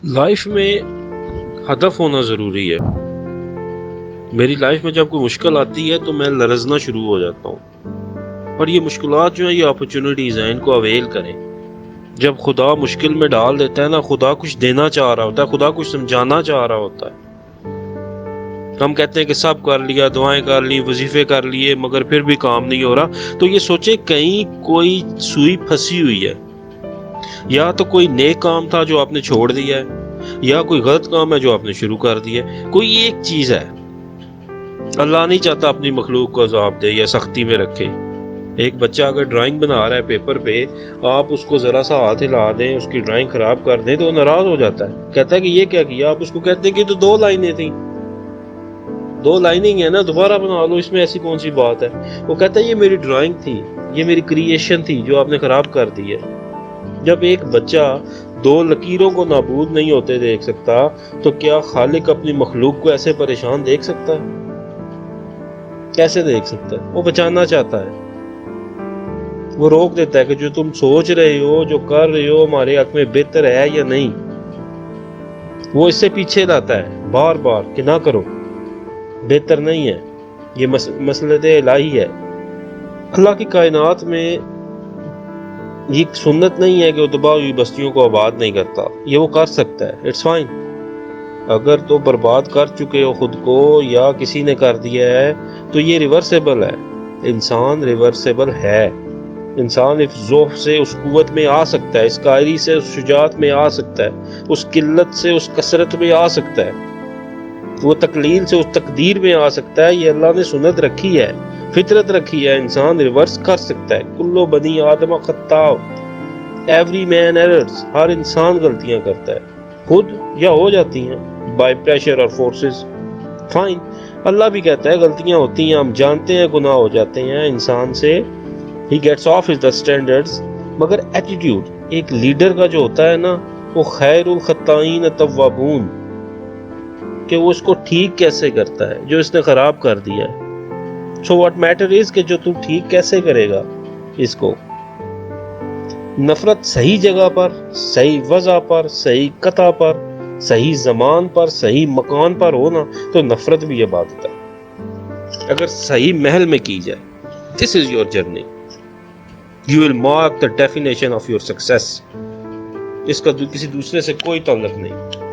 Life میں ہدف ہونا ضروری ہے۔ میری لائف میں جب کوئی مشکل آتی ہے تو میں لرزنا شروع ہو جاتا ہوں، اور یہ مشکلات جو ہیں یہ اپرچونٹیز ہیں، ان کو اویل کریں۔ جب خدا مشکل میں ڈال دیتا ہے نا، خدا کچھ دینا چاہ رہا ہوتا ہے، خدا کچھ سمجھانا چاہ رہا ہوتا ہے۔ ہم کہتے ہیں کہ سب کر لیا، دعائیں کر لی، وظیفے کر لیے، مگر پھر بھی کام نہیں ہو رہا، تو یہ سوچیں کہیں کوئی سوئی پھنسی ہوئی ہے، یا تو کوئی نیک کام تھا جو آپ نے چھوڑ دیا ہے، یا کوئی غلط کام ہے جو آپ نے شروع کر دیا ہے۔ کوئی ایک چیز ہے۔ اللہ نہیں چاہتا اپنی مخلوق کو عذاب دے یا سختی میں رکھے۔ ایک بچہ اگر ڈرائنگ بنا رہا ہے پیپر پہ، آپ اس کو ذرا سا ہاتھ ہلا دیں، اس کی ڈرائنگ خراب کر دیں تو وہ ناراض ہو جاتا ہے، کہتا ہے کہ یہ کیا کیا۔ آپ اس کو کہتے ہیں کہ تو 2 لائنیں تھیں، 2 لائنیں ہیں نا، دوبارہ بنا لو، اس میں ایسی کون سی بات ہے۔ وہ کہتا ہے یہ میری ڈرائنگ تھی، یہ میری کریشن تھی جو آپ نے خراب کر دی ہے۔ جب ایک بچہ 2 لکیروں کو نابود نہیں ہوتے دیکھ سکتا، تو کیا خالق اپنی مخلوق کو ایسے پریشان دیکھ سکتا ہے؟ کیسے دیکھ سکتا ہے؟ وہ بچانا چاہتا ہے، وہ روک دیتا ہے کہ جو تم سوچ رہے ہو، جو کر رہے ہو، ہمارے حق میں بہتر ہے یا نہیں۔ وہ اس سے پیچھے لاتا ہے بار بار کہ نہ کرو، بہتر نہیں ہے، یہ مصلحت الہی ہے۔ اللہ کی کائنات میں یہ سنت نہیں ہے کہ وہ تباہ ہوئی بستیوں کو آباد نہیں کرتا، یہ وہ کر سکتا ہے، اٹس فائن۔ اگر تو برباد کر چکے ہو خود کو یا کسی نے کر دیا ہے تو یہ ریورسیبل ہے۔ انسان ریورسیبل ہے۔ انسان اس ضعف سے اس قوت میں آ سکتا ہے، اس قائری سے اس شجاعت میں آ سکتا ہے، اس قلت سے اس کثرت میں آ سکتا ہے، وہ تقلیل سے اس تقدیر میں آ سکتا ہے۔ یہ اللہ نے سنت رکھی ہے، فطرت رکھی ہے، انسان ریورس کر سکتا ہے۔ کلو بنی آدم خطاء، ایوری مین ایررز، ہر انسان غلطیاں کرتا ہے، خود یا ہو جاتی ہیں بائی پریشر اور فورسز، فائن۔ اللہ بھی کہتا ہے غلطیاں ہوتی ہیں، ہم جانتے ہیں گناہ ہو جاتے ہیں انسان سے، he gets of is the standards, مگر ایٹیٹیوڈ ایک لیڈر کا جو ہوتا ہے نا، وہ خیر الخطائین التوابون، کہ وہ اس کو ٹھیک کیسے کرتا ہے جو اس نے خراب کر دیا ہے۔ سو واٹ میٹر از کہ جو تم ٹھیک کیسے کرے گا اس کو۔ نفرت صحیح جگہ پر، صحیح وضع پر، صحیح قطع پر، صحیح زمان پر، صحیح مکان پر ہو نا، تو نفرت بھی عبادت ہے۔ اگر صحیح محل میں کی جائے، this is your journey, you will mark the definition of your success۔ اس کا کسی دوسرے سے کوئی تعلق نہیں۔